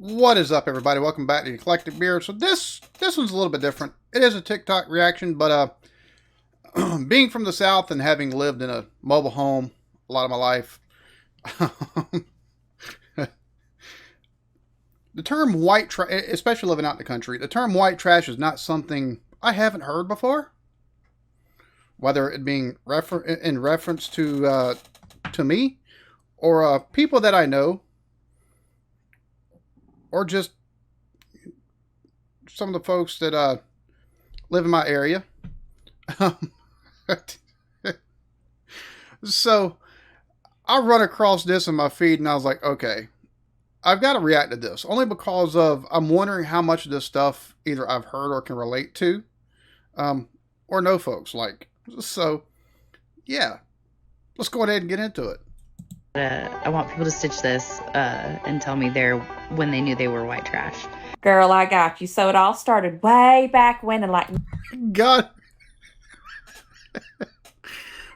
What is up, everybody? Welcome back to Eclectic Beer. So this one's a little bit different. It is a TikTok reaction, but being from the South and having lived in a mobile home a lot of my life, the term white trash, especially living out in the country, the term white trash is not something I haven't heard before. Whether it being in reference to me or people that I know, or just some of the folks that live in my area. So I run across this in my feed and I was like, okay, I've got to react to this only because of I'm wondering how much of this stuff either I've heard or can relate to, or know folks like. So yeah, let's go ahead and get into it. I want people to stitch this and tell me when they knew they were white trash. Girl, I got you. So it all started way back when, and like, God,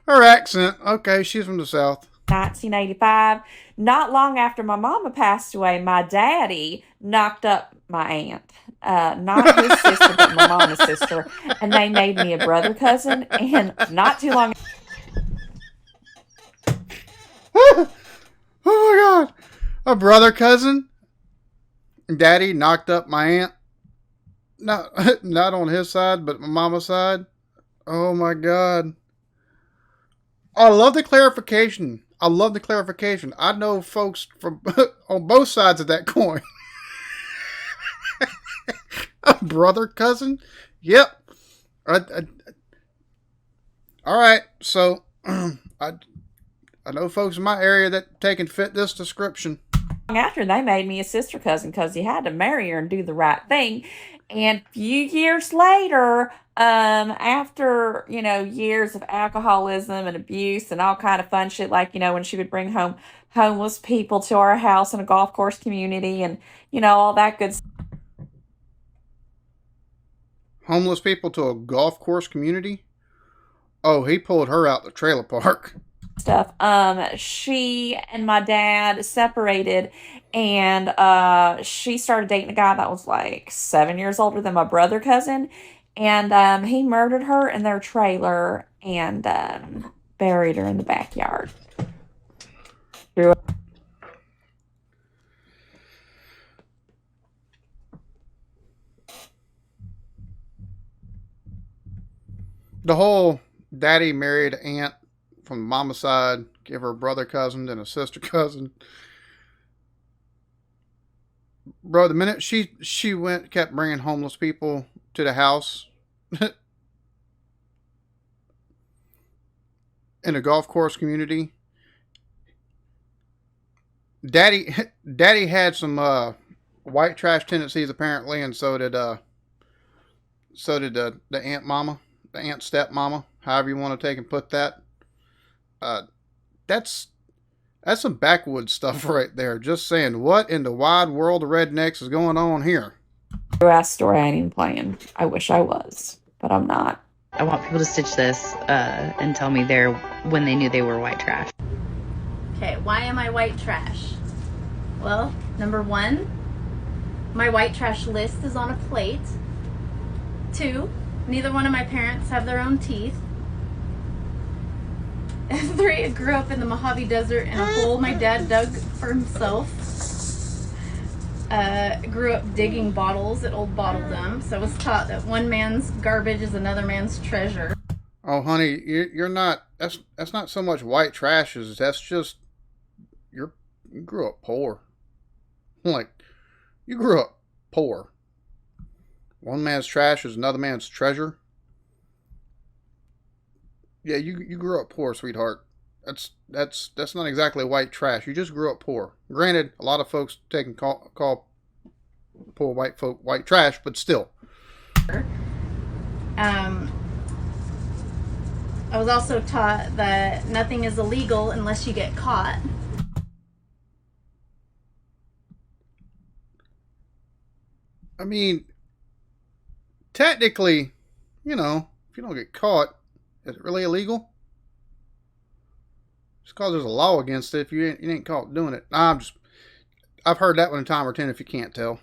her accent. Okay, she's from the South. 1985. Not long after my mama passed away, my daddy knocked up my aunt. Not his sister, but my mama's sister. And they made me a brother cousin. And not too long. Oh my God, a brother cousin. Daddy knocked up my aunt. Not on his side, but my mama's side. Oh my God. I love the clarification. I know folks from on both sides of that coin. A brother cousin? Yep. All right. So I know folks in my area that can fit this description. After they made me a sister cousin because he had to marry her and do the right thing. And a few years later, after, years of alcoholism and abuse and all kind of fun shit, like, when she would bring home homeless people to our house in a golf course community and, all that good stuff. Homeless people to a golf course community? Oh, he pulled her out the trailer park. Stuff. She and my dad separated, and she started dating a guy that was like 7 years older than my brother cousin, and he murdered her in their trailer and buried her in the backyard. The whole daddy married aunt from mama's side, give her a brother cousin and a sister cousin. Bro, the minute she kept bringing homeless people to the house in a golf course community, daddy had some white trash tendencies apparently, and so did the aunt mama, the aunt stepmama, however you want to take and put that. That's some backwoods stuff right there. Just saying, what in the wide world of rednecks is going on here? Ass story I ain't even playing. I wish I was, but I'm not. I want people to stitch this and tell me when they knew they were white trash. Okay, why am I white trash? Well, number one, my white trash list is on a plate. 2, neither one of my parents have their own teeth. 3, I grew up in the Mojave Desert in a hole my dad dug for himself. Grew up digging bottles at old bottle dumps. So I was taught that one man's garbage is another man's treasure. Oh, honey, you're not. That's not so much white trash as that's just you grew up poor. Like, you grew up poor. One man's trash is another man's treasure. Yeah, you grew up poor, sweetheart. That's not exactly white trash. You just grew up poor. Granted, a lot of folks call poor white folk white trash, but still. I was also taught that nothing is illegal unless you get caught. I mean, technically, if you don't get caught, is it really illegal? Just because there's a law against it, if you ain't caught doing it. Nah, I've heard that one a time or 10 if you can't tell.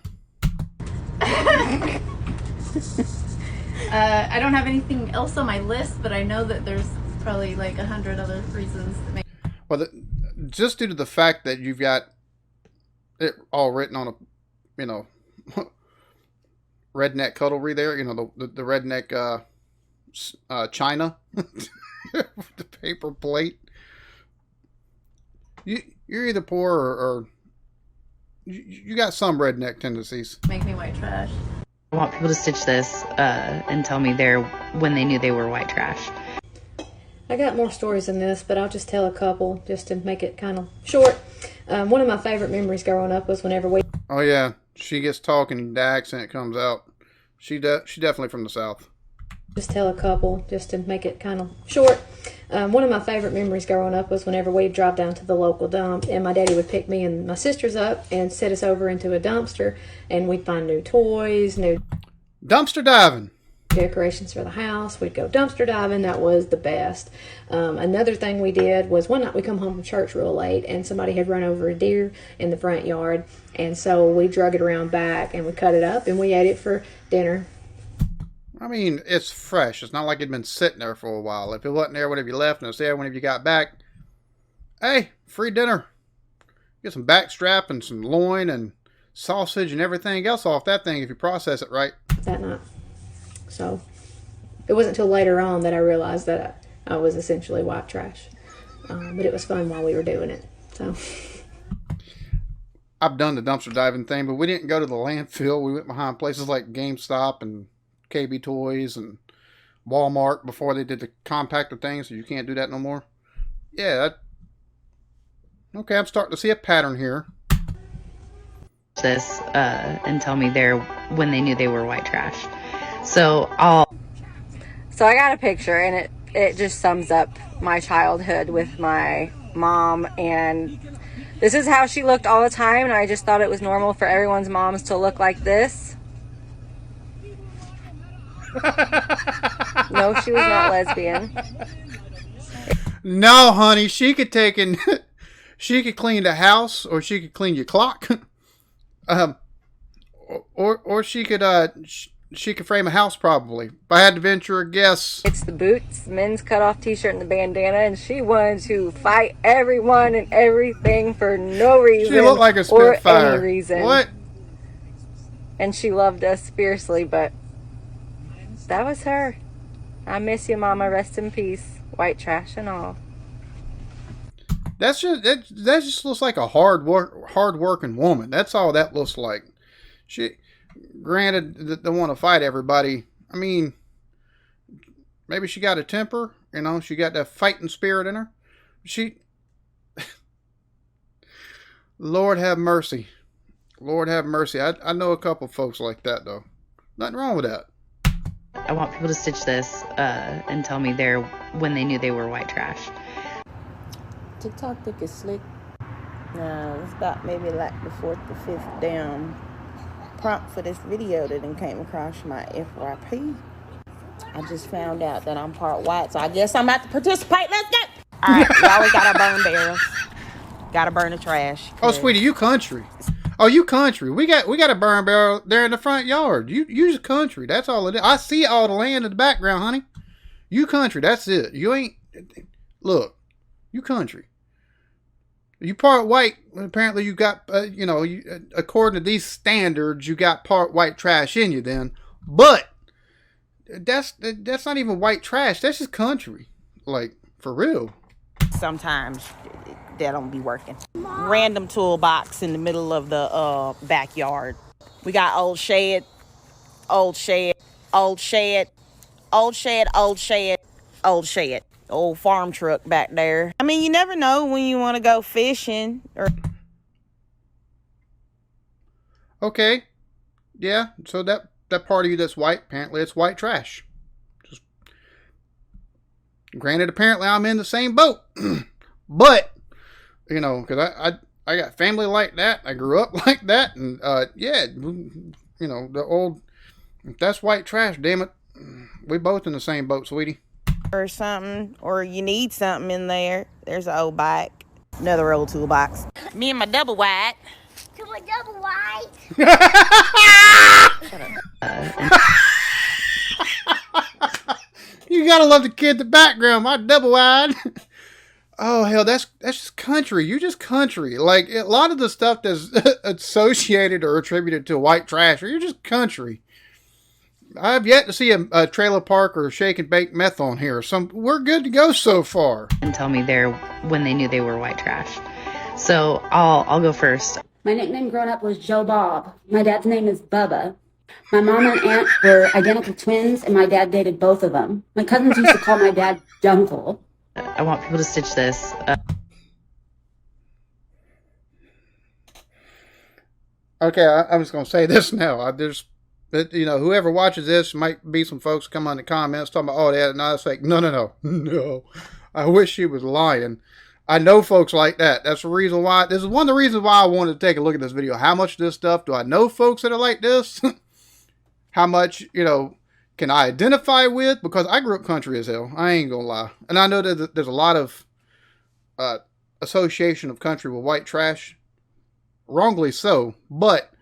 I don't have anything else on my list, but I know that there's probably like 100 other reasons that make. Well, just due to the fact that you've got it all written on a, redneck cuddlery there, the redneck china, the paper plate. You're either poor or you got some redneck tendencies. Make me white trash. I want people to stitch this and tell me when they knew they were white trash. I got more stories than this, but I'll just tell a couple just to make it kind of short. One of my favorite memories growing up was whenever we... Oh, yeah. She gets talking, the accent comes out. She definitely from the South. Just tell a couple just to make it kind of short. One of my favorite memories growing up was whenever we'd drive down to the local dump, and my daddy would pick me and my sisters up and set us over into a dumpster, and we'd find new toys, new... Dumpster diving. Decorations for the house. We'd go dumpster diving. That was the best. Another thing we did was one night we come home from church real late and somebody had run over a deer in the front yard, and so we drug it around back and we cut it up and we ate it for dinner. I mean, it's fresh. It's not like it'd been sitting there for a while. If it wasn't there whenever you left and it was there whenever you got back, hey, free dinner. Get some backstrap and some loin and sausage and everything else off that thing if you process it right. That night. So it wasn't until later on that I realized that I was essentially white trash. But it was fun while we were doing it. So I've done the dumpster diving thing, but we didn't go to the landfill. We went behind places like GameStop and KB Toys and Walmart before they did the compactor thing, so you can't do that no more. Yeah. Okay, I'm starting to see a pattern here. This and tell me when they knew they were white trash. So I got a picture, and it just sums up my childhood with my mom, and this is how she looked all the time, and I just thought it was normal for everyone's moms to look like this. No, she was not lesbian. No, honey, she could clean the house, or she could clean your clock. Or she could frame a house, probably. If I had to venture a guess. It's the boots, the men's cutoff t-shirt, and the bandana, and she wanted to fight everyone and everything for no reason. She looked like a Spitfire. Or any reason. What? And she loved us fiercely, but that was her. I miss you, Mama. Rest in peace. White trash and all. That just looks like a hard working woman. That's all that looks like. Granted, they want to fight everybody. I mean, maybe she got a temper. She got that fighting spirit in her. Lord have mercy. Lord have mercy. I know a couple folks like that, though. Nothing wrong with that. I want people to stitch this and tell me when they knew they were white trash. TikTok think it's slick. No, it's about maybe like the 4th or 5th damn prompt for this video that then came across my FYP. I just found out that I'm part white, so I guess I'm about to participate. Let's go! Alright, we always gotta burn barrels. Gotta burn the trash. Oh, sweetie, you country. Oh, you country. We got a burn barrel there in the front yard. You just country. That's all it is. I see all the land in the background, honey. You country. That's it. You ain't... Look. You country. You part white. Apparently you got, according to these standards, you got part white trash in you then. But that's not even white trash. That's just country. Like, for real. Sometimes that don't be working. Random toolbox in the middle of the backyard. We got old shed, old shed, old shed, old shed, old shed, old shed. Old farm truck back there. I mean, you never know when you want to go fishing. Okay. Yeah, so that part of you that's white, apparently it's white trash. Just granted, apparently I'm in the same boat. But, because I got family like that. I grew up like that. And, the old, if that's white trash, damn it. We both in the same boat, sweetie. Or something, or you need something in there. There's an old bike. Another old toolbox. Me and my double wide. to a double wide. You gotta love the kid in the background. My double wide. Oh hell, that's just country. You just country. Like a lot of the stuff that's associated or attributed to white trash, or you're just country. I've yet to see a trailer park or shake and bake meth on here. We're good to go so far. And tell me there when they knew they were white trash. So I'll go first. My nickname growing up was Joe Bob. My dad's name is Bubba. My mom and aunt were identical twins, and my dad dated both of them. My cousins used to call my dad Dunkle. I want people to stitch this. Okay, I'm just gonna say this now. Whoever watches this might be some folks come on the comments talking about, oh, that, and I was like, no. I wish she was lying. I know folks like that. That's the reason why. This is one of the reasons why I wanted to take a look at this video. How much of this stuff do I know folks that are like this? How much, can I identify with? Because I grew up country as hell. I ain't gonna lie. And I know that there's a lot of association of country with white trash. Wrongly so. But,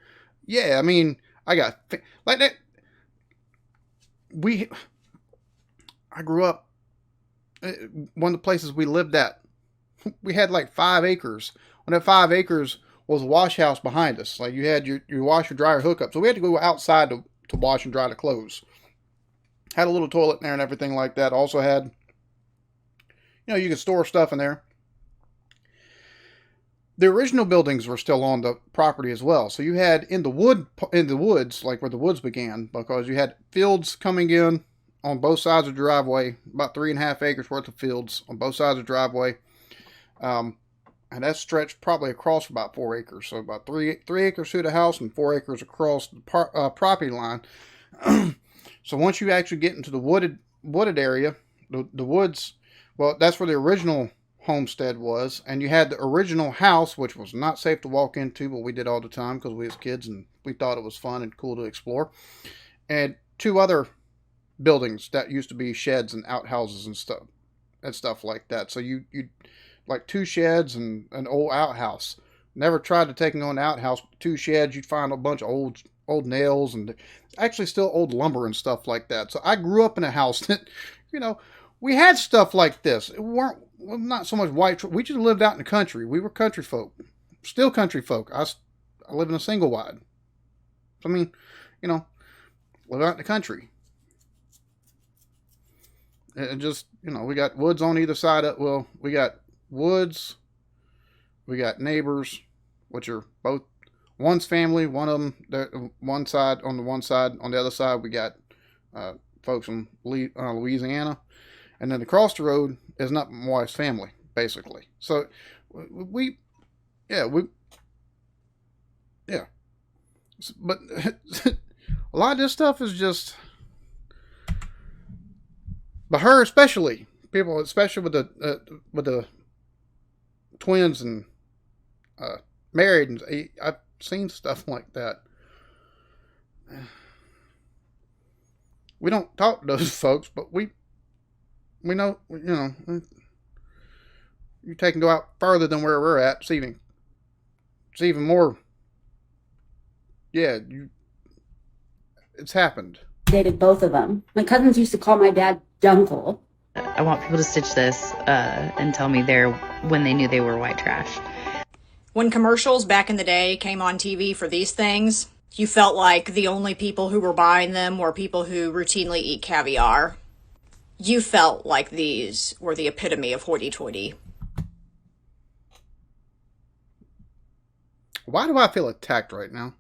yeah, I mean, I got, like that. I grew up, one of the places we lived at, we had like 5 acres. On that 5 acres was a wash house behind us. Like you had your washer dryer hookup. So we had to go outside to wash and dry the clothes. Had a little toilet in there and everything like that. Also had, you could store stuff in there. The original buildings were still on the property as well. So you had in the woods, like where the woods began, because you had fields coming in on both sides of the driveway, about 3.5 acres worth of fields on both sides of the driveway. And that stretched probably across for about 4 acres. So about 3 acres through the house and 4 acres across the property line. So once you actually get into the wooded area, the woods, well, that's where the original homestead was. And you had the original house, which was not safe to walk into, but we did all the time because we was kids and we thought it was fun and cool to explore. And 2 other buildings that used to be sheds and outhouses and stuff like that. So you like 2 sheds and an old outhouse. Never tried to take on an outhouse. 2 sheds, you'd find a bunch of old nails and actually still old lumber and stuff like that. So I grew up in a house that, we had stuff like this. It weren't not so much white. We just lived out in the country. We were country folk, still country folk. I live in a single wide. I mean, live out in the country. And just, we got woods on either side of, we got woods, we got neighbors, which are both, one's family, one of them, one side, on the other side, we got folks from Louisiana. And then across the road is not my wife's family, basically. So, But a lot of this stuff is just, but her especially, people, especially with the twins and married, and I've seen stuff like that. We don't talk to those folks, but we know, you take and go out further than where we're at. It's even more. Yeah, it's happened. Dated both of them. My cousins used to call my dad Dunkle. I want people to stitch this and tell me when they knew they were white trash. When commercials back in the day came on TV for these things, you felt like the only people who were buying them were people who routinely eat caviar. You felt like these were the epitome of hoity-toity. Why do I feel attacked right now?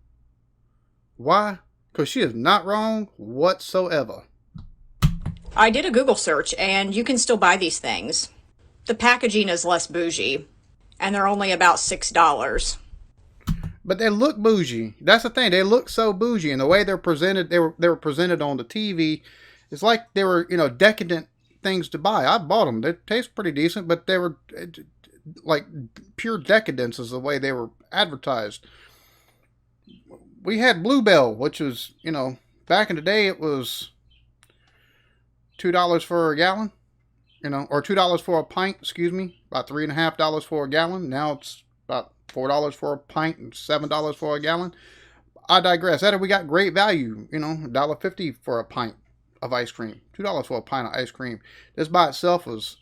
Why? Because she is not wrong whatsoever. I did a Google search, and you can still buy these things. The packaging is less bougie, and they're only about $6. But they look bougie. That's the thing. They look so bougie, and the way they're presented, they were presented on the TV. It's like they were, decadent things to buy. I bought them. They taste pretty decent, but they were like pure decadence is the way they were advertised. We had Bluebell, which was, back in the day, it was $2 for a gallon, or $2 for a pint, about $3.50 for a gallon. Now it's about $4 for a pint and $7 for a gallon. I digress. That we got great value, $1.50 for a pint of ice cream, $2 for a pint of ice cream. This by itself was,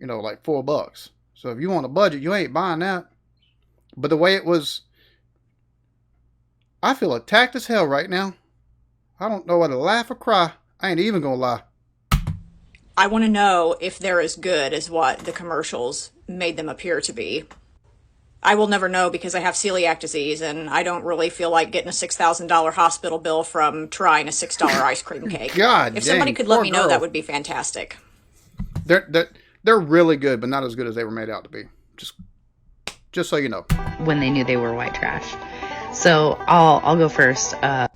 like $4. So if you want a budget, you ain't buying that. But the way it was, I feel attacked as hell right now. I don't know whether to laugh or cry. I ain't even gonna lie. I want to know if they're as good as what the commercials made them appear to be. I will never know because I have celiac disease and I don't really feel like getting a $6,000 hospital bill from trying a $6 ice cream cake. God if dang, somebody could let me know, girl. that would be fantastic. They're really good, but not as good as they were made out to be. Just so you know. When they knew they were white trash. So I'll go first. My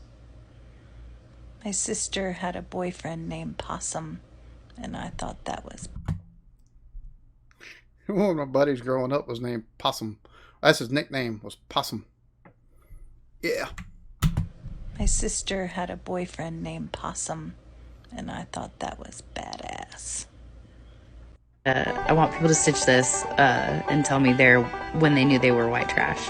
sister had a boyfriend named Possum, and I thought that was... One of my buddies growing up was named Possum. That's his nickname, was Possum. Yeah. My sister had a boyfriend named Possum, and I thought that was badass. I want people to stitch this and tell me when they knew they were white trash.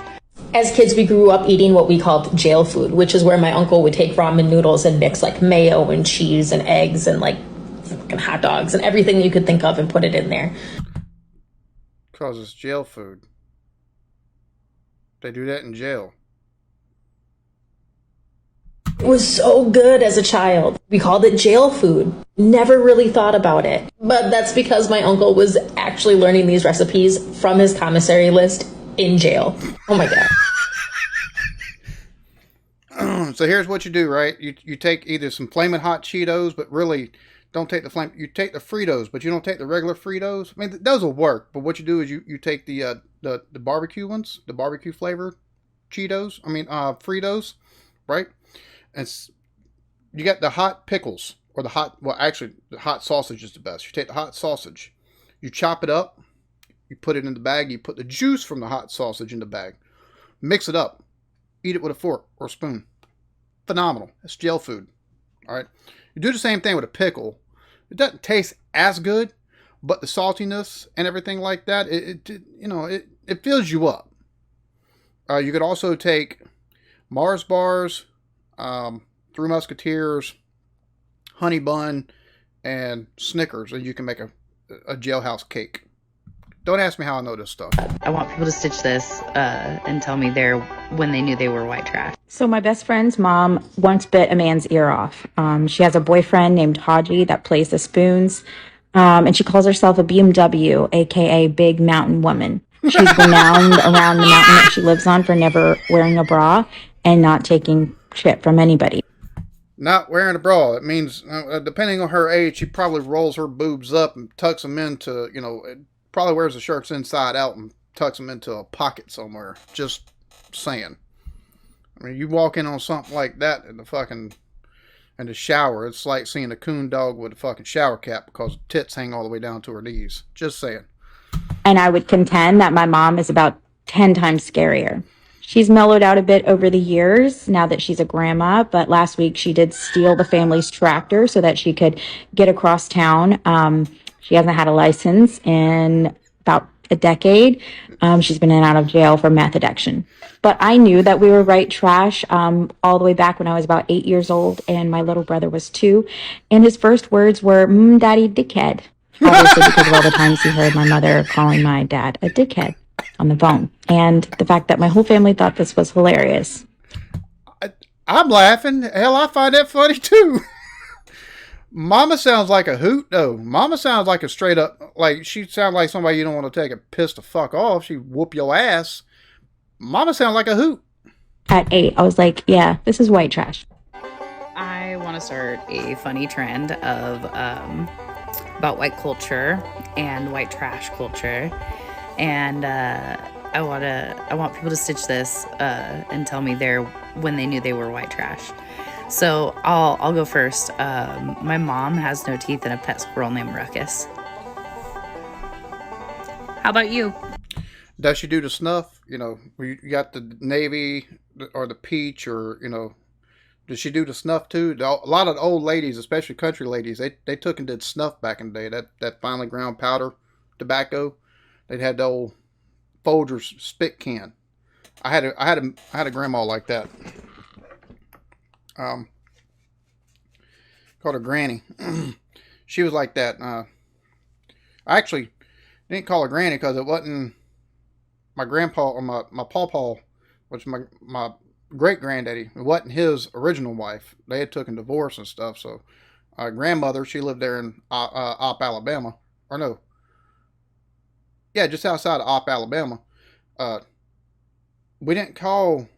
As kids, we grew up eating what we called jail food, which is where my uncle would take ramen noodles and mix like mayo and cheese and eggs and like fucking hot dogs and everything you could think of and put it in there. Because it's jail food. They do that in jail. It was so good as a child. We called it jail food. Never really thought about it. But that's because my uncle was actually learning these recipes from his commissary list in jail. Oh my God. So here's what you do, right? You take either some Flamin' Hot Cheetos, but really don't take you take the Fritos, but you don't take the regular Fritos. I mean, those will work, but what you do is you take the barbecue ones, the barbecue flavored Fritos, right? And you got the hot pickles, or the hot sausage is the best. You take the hot sausage, you chop it up, you put it in the bag, you put the juice from the hot sausage in the bag, mix it up, eat it with a fork or a spoon. Phenomenal. It's jail food. All right. You do the same thing with a pickle. It doesn't taste as good, but the saltiness and everything like that, it fills you up. You could also take Mars bars, Three Musketeers, Honey Bun, and Snickers, and you can make a jailhouse cake. Don't ask me how I know this stuff. I want people to stitch this and tell me when they knew they were white trash. So my best friend's mom once bit a man's ear off. She has a boyfriend named Haji that plays the spoons, and she calls herself a BMW, aka Big Mountain Woman. She's renowned around the mountain that she lives on for never wearing a bra and not taking shit from anybody. Not wearing a bra. It means, depending on her age, she probably rolls her boobs up and tucks them into, probably wears the shirts inside out and tucks them into a pocket somewhere. Just saying. I mean, you walk in on something like that in the shower, it's like seeing a coon dog with a fucking shower cap because tits hang all the way down to her knees. Just saying. And I would contend that my mom is about 10 times scarier. She's mellowed out a bit over the years now that she's a grandma, but last week she did steal the family's tractor so that she could get across town. She hasn't had a license in about a decade. She's been in and out of jail for meth addiction. But I knew that we were white trash all the way back when I was about 8 years old and my little brother was 2. And his first words were, Daddy, dickhead. Obviously because of all the times he heard my mother calling my dad a dickhead on the phone. And the fact that my whole family thought this was hilarious. I'm laughing. Hell, I find that funny too. Mama sounds like a hoot, though. Mama sounds like a straight up, like, she sounds like somebody you don't want to take a piss the fuck off. She whoop your ass. Mama sounds like a hoot. At 8, I was like, yeah, this is white trash. I want to start a funny trend of about white culture and white trash culture. And I want people to stitch this and tell me when they knew they were white trash. So I'll go first. My mom has no teeth and a pet squirrel named Ruckus. How about you? Does she do the snuff? You got the navy or the peach, or does she do the snuff too? A lot of the old ladies, especially country ladies, they took and did snuff back in the day. That finely ground powder tobacco. They'd had the old Folgers spit can. I had a grandma like that. Um, Called her Granny. She was like that. I actually didn't call her Granny because it wasn't my grandpa or my pawpaw, which my great granddaddy. It wasn't his original wife. They had taken divorce and stuff. So, grandmother, she lived there in Opp, Alabama, or no, yeah, just outside of Opp, Alabama. Uh, we didn't call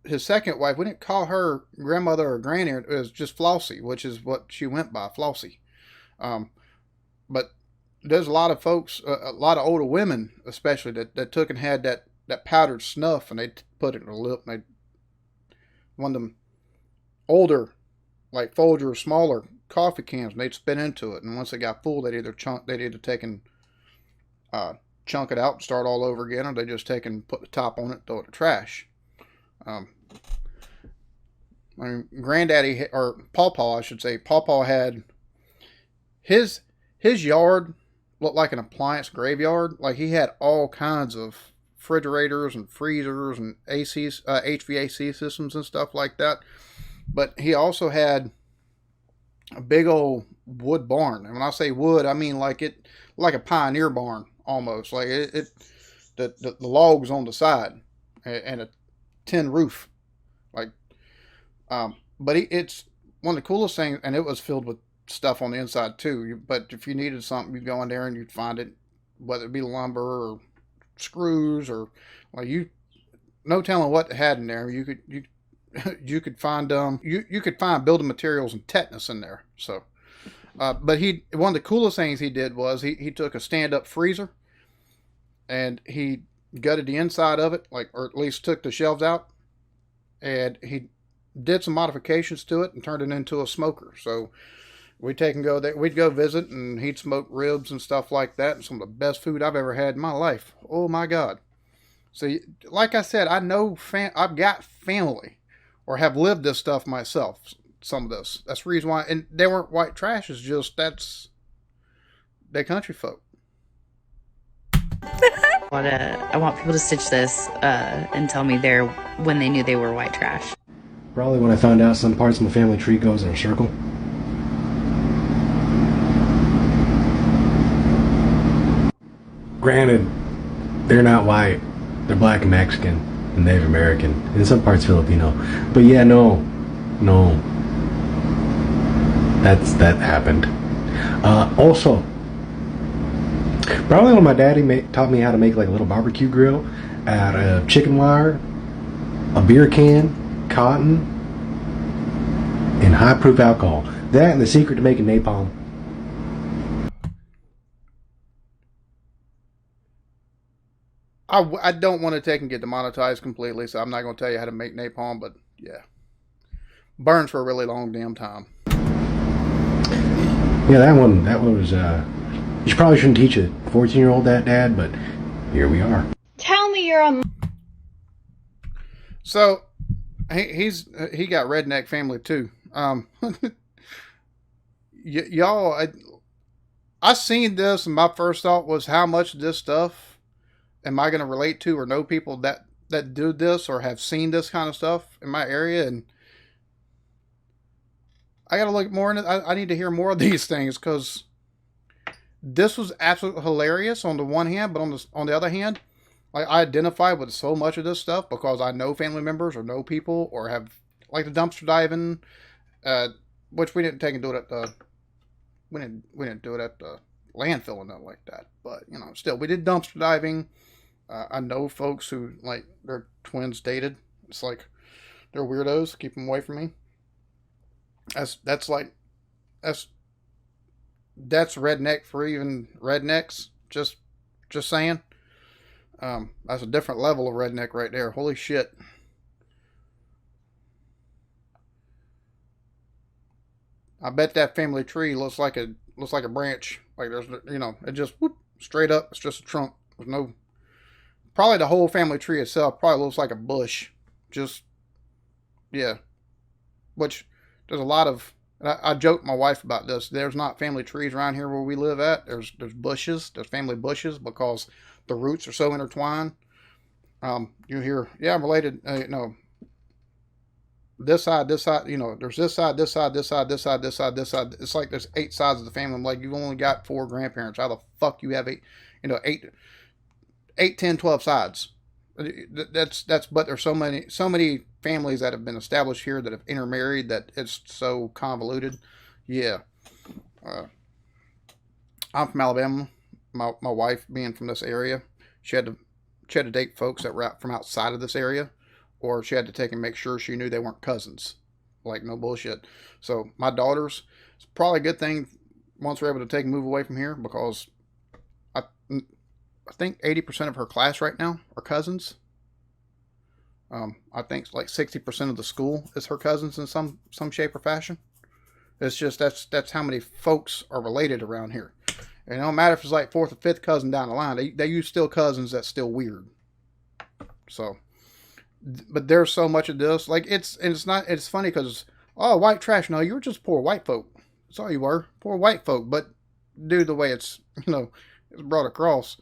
his second wife. We didn't call her grandmother or granny. It was just Flossie, which is what she went by, Flossie. Um, but there's a lot of folks, a lot of older women, especially that took and had that powdered snuff, and they put it in their lip, and they one of them older, like Folger, smaller coffee cans, and they'd spit into it, and once they got full, they'd either take and chunk it out and start all over again, or they just take and put the top on it, throw it in the trash. I mean, Granddaddy, or Pawpaw, I should say, Pawpaw had his yard looked like an appliance graveyard. Like, he had all kinds of refrigerators and freezers and ACs, HVAC systems and stuff like that. But he also had a big old wood barn. And when I say wood, I mean like a pioneer barn almost. Like the logs on the side and a tin roof. Like, but it's one of the coolest things, and it was filled with stuff on the inside too. But if you needed something, you'd go in there and you'd find it, whether it be lumber or screws or like no telling what they had in there. You could find you could find building materials and tetanus in there. So, but one of the coolest things he did was he took a stand up freezer and he gutted the inside of it, like, or at least took the shelves out, and he did some modifications to it and turned it into a smoker. So we'd take and go there. We'd go visit, and he'd smoke ribs and stuff like that, and some of the best food I've ever had in my life. Oh my God! So, like I said, I know I've got family, or have lived this stuff myself. Some of this. That's the reason why. And they weren't white trash. It's just they're country folk. I want people to stitch this and tell me when they knew they were white trash. Probably when I found out some parts of my family tree goes in a circle. Granted, they're not white. They're black and Mexican and Native American, and in some parts Filipino. But yeah, no. That happened. Also, probably when my daddy taught me how to make like a little barbecue grill out of chicken wire, a beer can, cotton, and high-proof alcohol. That and the secret to making napalm. I don't want to take and get demonetized completely, so I'm not going to tell you how to make napalm, but yeah. Burns for a really long damn time. Yeah, that one was, you probably shouldn't teach a 14-year-old that, Dad, but here we are. Tell me you're a... So, he got redneck family too. Y'all, I seen this, and my first thought was, how much of this stuff am I going to relate to or know people that do this or have seen this kind of stuff in my area? And I got to look more into it. I need to hear more of these things, because this was absolutely hilarious on the one hand, but on the other hand, like, I identify with so much of this stuff because I know family members or know people or have, like, the dumpster diving, which we didn't take and do it at the we didn't do it at the landfill and nothing like that. But, you know, still, we did dumpster diving. I know folks who, like, their twins dated. It's like, they're weirdos. Keep them away from me. That's redneck for even rednecks. Just saying. That's a different level of redneck right there. Holy shit. I bet that family tree looks like a branch. Like, there's, you know, it just whoop, straight up. It's just a trunk. There's no. Probably the whole family tree itself probably looks like a bush. Just, yeah. Which there's a lot of. I joked my wife about this. There's not family trees around here where we live at. There's bushes. There's family bushes because the roots are so intertwined. You hear, yeah, I'm related. This side, there's this side, this side, this side, this side, this side, this side. It's like there's 8 sides of the family. I'm like, you've only got 4 grandparents. How the fuck you have 8, 8, 10, 12 sides? But there's so many families that have been established here that have intermarried that it's so convoluted. Yeah. I'm from Alabama. My wife being from this area, she had to date folks that were from outside of this area, or she had to take and make sure she knew they weren't cousins. Like, no bullshit. So my daughters, it's probably a good thing once we're able to take and move away from here, because I think 80% of her class right now are cousins. I think like 60% of the school is her cousins in some shape or fashion. It's just that's how many folks are related around here. And it don't matter if it's like 4th or 5th cousin down the line. They use still cousins. That's still weird. So, but there's so much of this. Like, it's funny because, oh, white trash. No, you're just poor white folk. That's all you were. Poor white folk. But dude, the way it's brought across.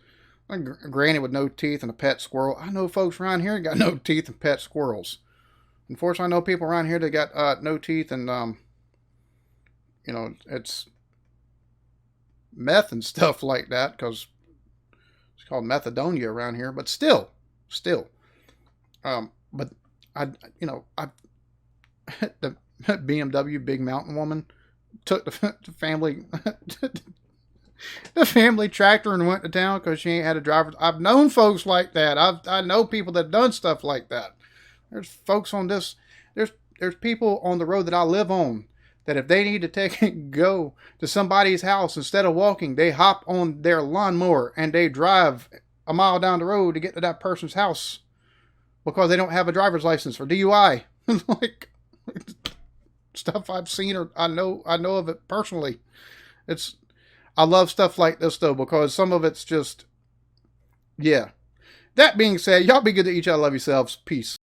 Like granny with no teeth and a pet squirrel. I know folks around here got no teeth and pet squirrels. Unfortunately, I know people around here that got no teeth and it's meth and stuff like that, because it's called methadonia around here. But still, but I the BMW Big Mountain Woman took the family the family tractor and went to town because she ain't had a driver. I've known folks like that. I know people that have done stuff like that. There's folks on this. There's people on the road that I live on that if they need to take and go to somebody's house, instead of walking, they hop on their lawnmower and they drive a mile down the road to get to that person's house because they don't have a driver's license for DUI. Like, stuff I've seen or I know of it personally. I love stuff like this though, because some of it's just, yeah. That being said, y'all be good to each other. Love yourselves. Peace.